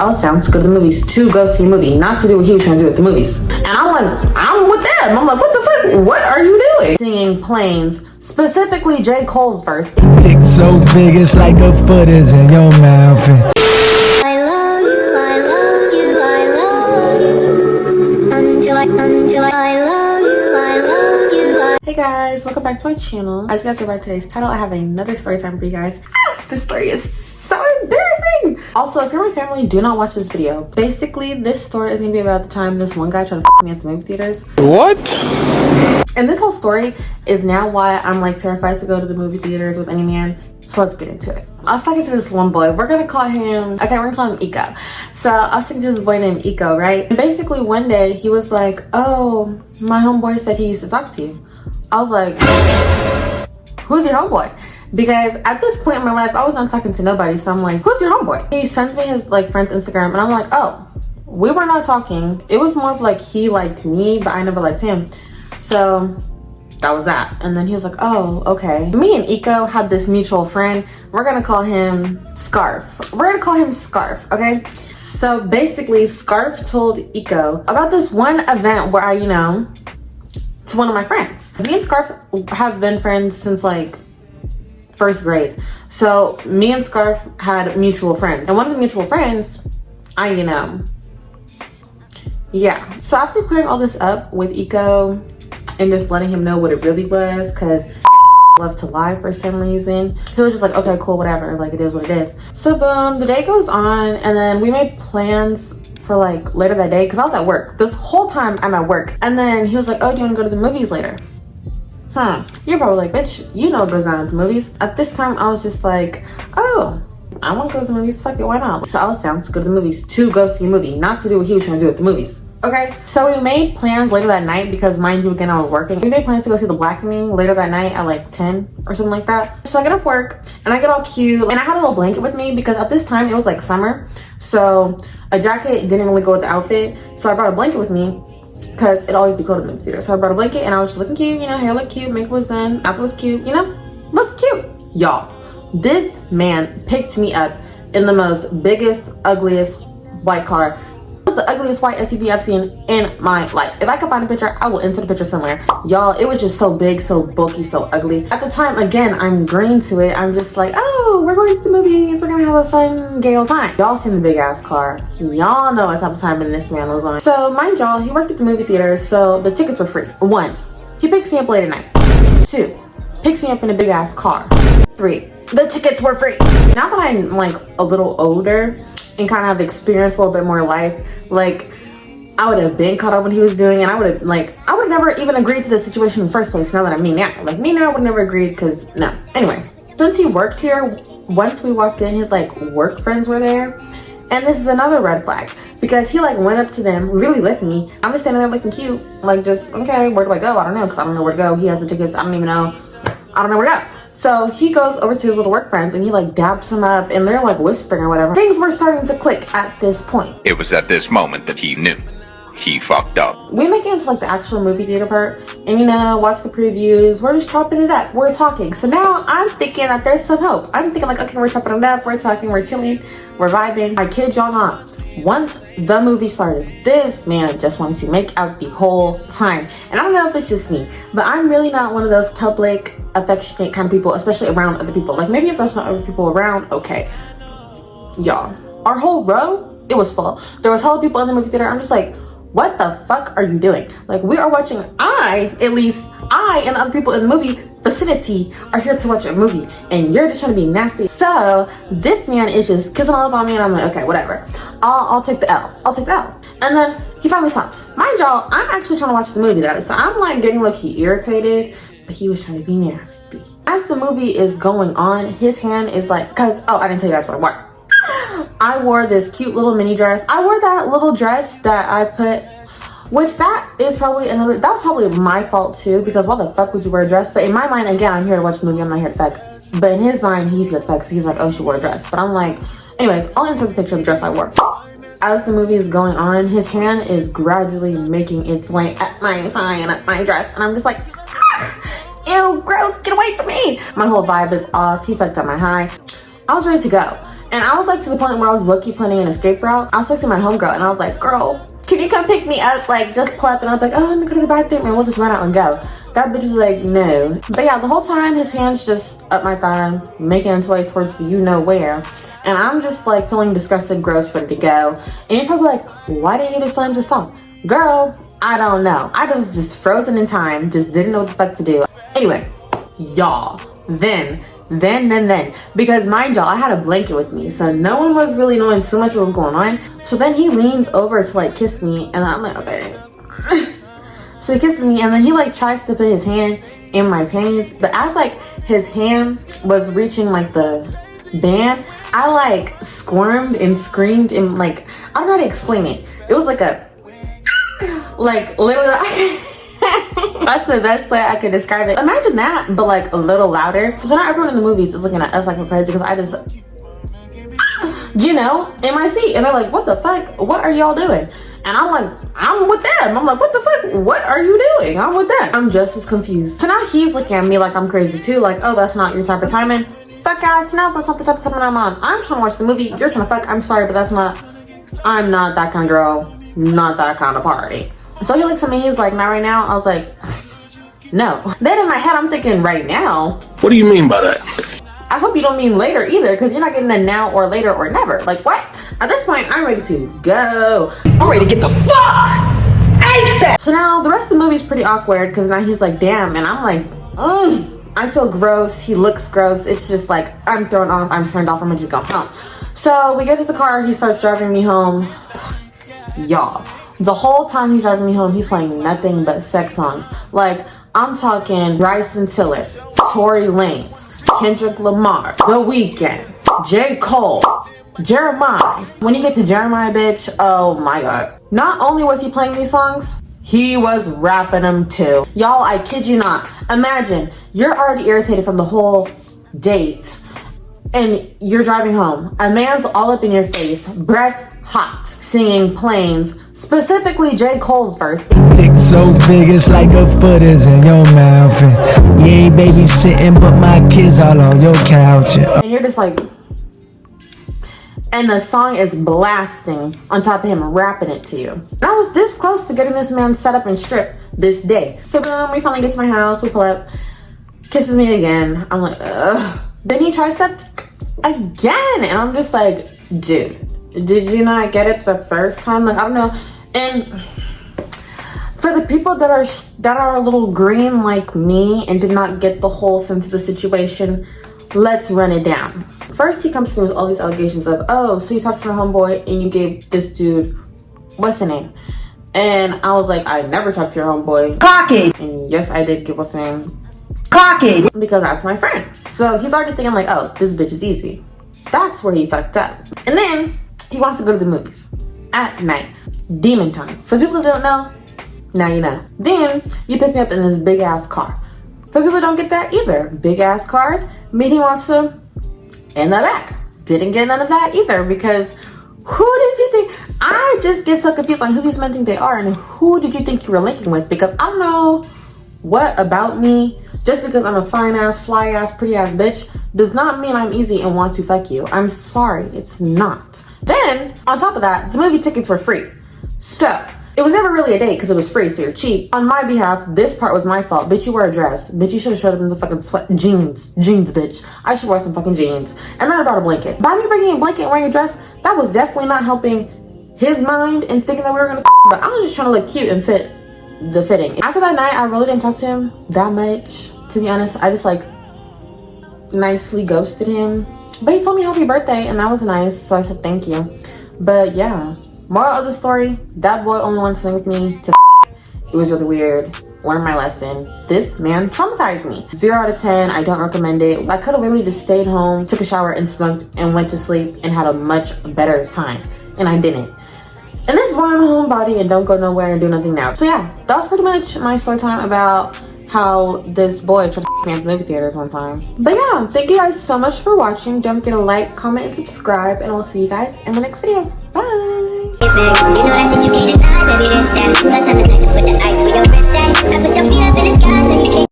I was down to go to the movies to go see a movie, not to do what he was trying to do at the movies. And I'm like, I'm with them. I'm like, what the fuck? What are you doing? Singing Planes, specifically J. Cole's verse. Dick so big it's like a foot is in your mouth. I love you, I love you, I love you. Until I love you, I love you. Hey guys, welcome back to my channel. As you guys read by today's title, I have another story time for you guys. This story is so embarrassing. Also, if you're my family, do not watch this video. Basically, this story is gonna be about the time this one guy tried to f me at the movie theaters. What? And this whole story is now why I'm like terrified to go to the movie theaters with any man. So let's get into it. I was talking to this one boy. We're gonna call him, okay, we're gonna call him Iko. So I was talking to this boy named Iko, right? And basically one day he was like, oh, my homeboy said he used to talk to you. I was like, who's your homeboy? Because at this point in my life, I was not talking to nobody. So I'm like, who's your homeboy? He sends me his like friend's Instagram and I'm like, oh, we were not talking. It was more of like he liked me, but I never liked him. So that was that. And then he was like, oh, okay. Me and Iko had this mutual friend. We're gonna call him Scarf. We're gonna call him Scarf, okay? So basically, Scarf told Iko about this one event where it's one of my friends. Me and Scarf have been friends since like first grade. So me and Scarf had mutual friends. And one of the mutual friends, yeah. So after clearing all this up with Iko and just letting him know what it really was, because love to lie for some reason, he was just like, okay, cool, whatever, like it is what it is. So boom, the day goes on and then we made plans for like later that day because I was at work. This whole time I'm at work. And then he was like, oh, do you want to go to the movies later? You're probably like, bitch, you know what goes on at the movies. At this time I was just like, oh, I want to go to the movies, fuck it, why not? So I was down to go to the movies to go see a movie, not to do what he was trying to do at the movies. Okay, so we made plans later that night because mind you, again, I was working. We made plans to go see The Blackening later that night at like 10 or something like that. So I get off work and I get all cute and I had a little blanket with me because at this time it was like summer. So a jacket didn't really go with the outfit. So I brought a blanket with me because it always be cold in the movie theater. So I brought a blanket and I was just looking cute, hair looked cute, makeup was done, outfit was cute, look cute. Y'all, this man picked me up in the most biggest, ugliest white car. It was the ugliest white SUV I've seen in my life. If I could find a picture, I will insert a picture somewhere. Y'all, it was just so big, so bulky, so ugly. At the time, again, I'm green to it. I'm just like, oh, we're going to the movies. We're gonna have a fun, gay old time. Y'all seen the big ass car. Y'all know what type of time this man was on. So mind y'all, he worked at the movie theater, so the tickets were free. 1, he picks me up late at night. 2, picks me up in a big ass car. 3, the tickets were free. Now that I'm like a little older and kind of have experienced a little bit more life, like I would have been caught up when he was doing, and I would have never even agreed to this situation in the first place. Now that I'm me now, like me now would never agreed because no. Anyways, since he worked here, once we walked in, his like work friends were there, and this is another red flag because he like went up to them, really licked me. I'm just standing there looking cute, like just okay, where do I go? I don't know because I don't know where to go. He has the tickets. I don't know where to go. So he goes over to his little work friends and he like dabs them up and they're like whispering or whatever. Things were starting to click at this point. It was at this moment that he knew he fucked up. We make it into like the actual movie theater part and watch the previews. We're just chopping it up. We're talking. So now I'm thinking that there's some hope. I'm thinking like, okay, we're chopping it up. We're talking, we're chilling, we're vibing. I kid y'all not. Once the movie started, this man just wanted to make out the whole time. And I don't know if it's just me, but I'm really not one of those public, affectionate kind of people, especially around other people. Like maybe if there's not other people around, okay. Y'all, our whole row, it was full. There was hella people in the movie theater. I'm just like, what the fuck are you doing? Like we are watching, I and other people in the movie vicinity are here to watch a movie and you're just trying to be nasty. So this man is just kissing all up on me and I'm like, okay, whatever. I'll take the L. I'll take the L. And then he finally stops. Mind y'all, I'm actually trying to watch the movie though. So I'm like getting low-key irritated, but he was trying to be nasty. As the movie is going on, his hand is like, I didn't tell you guys what I wore. I wore this cute little mini dress. I wore that little dress that I put, which that was probably my fault too, because why the fuck would you wear a dress? But in my mind, again, I'm here to watch the movie, I'm not here to fuck. But in his mind, he's here to fuck, so he's like, oh, she wore a dress. But I'm like, anyways, I'll insert the picture of the dress I wore. As the movie is going on, his hand is gradually making its way up my thigh and up my dress. And I'm just like, ew, gross, get away from me. My whole vibe is off. He fucked up my high. I was ready to go. And I was like to the point where I was low-key planning an escape route. I was texting my homegirl and I was like, girl, can you come pick me up? Like, just pull up. And I was like, oh, let me go to the bathroom and we'll just run out and go. That bitch was like, no. But yeah, the whole time his hand's just up my thigh, making its way towards the you-know-where. And I'm just like feeling disgusted, gross, ready to go. And you're probably like, why didn't you just tell him to stop? Girl, I don't know. I was just frozen in time, just didn't know what the fuck to do. Anyway, y'all, then, because mind y'all, I had a blanket with me, so no one was really knowing so much what was going on. So then he leans over to like kiss me, and I'm like, okay. So he kisses me, and then he like tries to put his hand in my panties, but as like his hand was reaching like the band, I like squirmed and screamed and like, I don't know how to explain it. It was like a, like literally, that's the best way I could describe it. Imagine that, but like a little louder. So now everyone in the movies is looking at us like we're crazy because I just, you know, in my seat, and they're like, what the fuck? What are y'all doing? And I'm like, I'm with them. I'm like, what the fuck? What are you doing? I'm with them. I'm just as confused. So now he's looking at me like I'm crazy too. Like, oh, that's not your type of timing. Fuck ass, no, that's not the type of timing I'm on. I'm trying to watch the movie. You're trying to fuck. I'm sorry, but that's not, I'm not that kind of girl. Not that kind of party. So he looks at me, he's like, not right now. I was like, no. Then in my head, I'm thinking, right now? What do you mean by that? I hope you don't mean later either, because you're not getting a now or later or never. Like, what? At this point, I'm ready to go. I'm ready to get the fuck ASAP. So now the rest of the movie is pretty awkward, because now he's like, damn, and I'm like, I feel gross. He looks gross. It's just like, I'm thrown off. I'm turned off. I'm ready to go home. So we get to the car. He starts driving me home. Y'all, the whole time he's driving me home, he's playing nothing but sex songs. Like, I'm talking Bryson Tiller, Tory Lanez, Kendrick Lamar, The Weeknd, J. Cole, Jeremiah. When you get to Jeremiah, bitch, oh my god. Not only was he playing these songs, he was rapping them too. Y'all, I kid you not. Imagine, you're already irritated from the whole date, and you're driving home. A man's all up in your face, breath hot, singing Planes, specifically J. Cole's verse. Dick so big it's like a foot is in your mouth, and you ain't babysitting but my kids all on your couch. And you're just like, and the song is blasting on top of him rapping it to you. And I was this close to getting this man set up and stripped this day. So boom, we finally get to my house, we pull up, kisses me again. I'm like, ugh. Then he tries that again, and I'm just like, dude, did you not get it the first time? Like, I don't know. And for the people that are a little green like me and did not get the whole sense of the situation, let's run it down. First, he comes to me with all these allegations of, oh, so you talked to my homeboy and you gave this dude, what's his name? And I was like, I never talked to your homeboy. Cocky. And yes, I did give what's his name. Cocky. Because that's my friend. So he's already thinking like, oh, this bitch is easy. That's where he fucked up. And then he wants to go to the movies at night, demon time. For people who don't know, now you know. Then you pick me up in this big ass car. For people who don't get that either, big ass cars, mean he wants to in the back. Didn't get none of that either, because who did you think? I just get so confused on who these men think they are and who did you think you were linking with, because I don't know what about me, just because I'm a fine ass, fly ass, pretty ass bitch, does not mean I'm easy and want to fuck you. I'm sorry, it's not. Then, on top of that, the movie tickets were free. So, it was never really a date because it was free, so you're cheap. On my behalf, this part was my fault. Bitch, you wear a dress. Bitch, you should have showed up in the fucking jeans, bitch. I should wear some fucking jeans. And then I brought a blanket. By me bringing a blanket and wearing a dress, that was definitely not helping his mind and thinking that we were gonna but I was just trying to look cute and fit the fitting. After that night, I really didn't talk to him that much, to be honest. I just like nicely ghosted him. But he told me happy birthday and that was nice, so I said thank you. But yeah, moral of the story, that boy only wanted to sleep with me to it was really weird. Learned my lesson. This man traumatized me. 0 out of 10, I don't recommend it. I could have literally just stayed home, took a shower and smoked and went to sleep and had a much better time. And I didn't. And this is why I'm a homebody and don't go nowhere and do nothing now. So yeah, that was pretty much my story time about how this boy tried to me at the movie theaters one time. But yeah, thank you guys so much for watching. Don't forget to like, comment, and subscribe, and I'll see you guys in the next video. Bye! You know I teach you can't deny, baby, this that. Last time I put the ice for your wrist, I put your feet up in the sky till you can't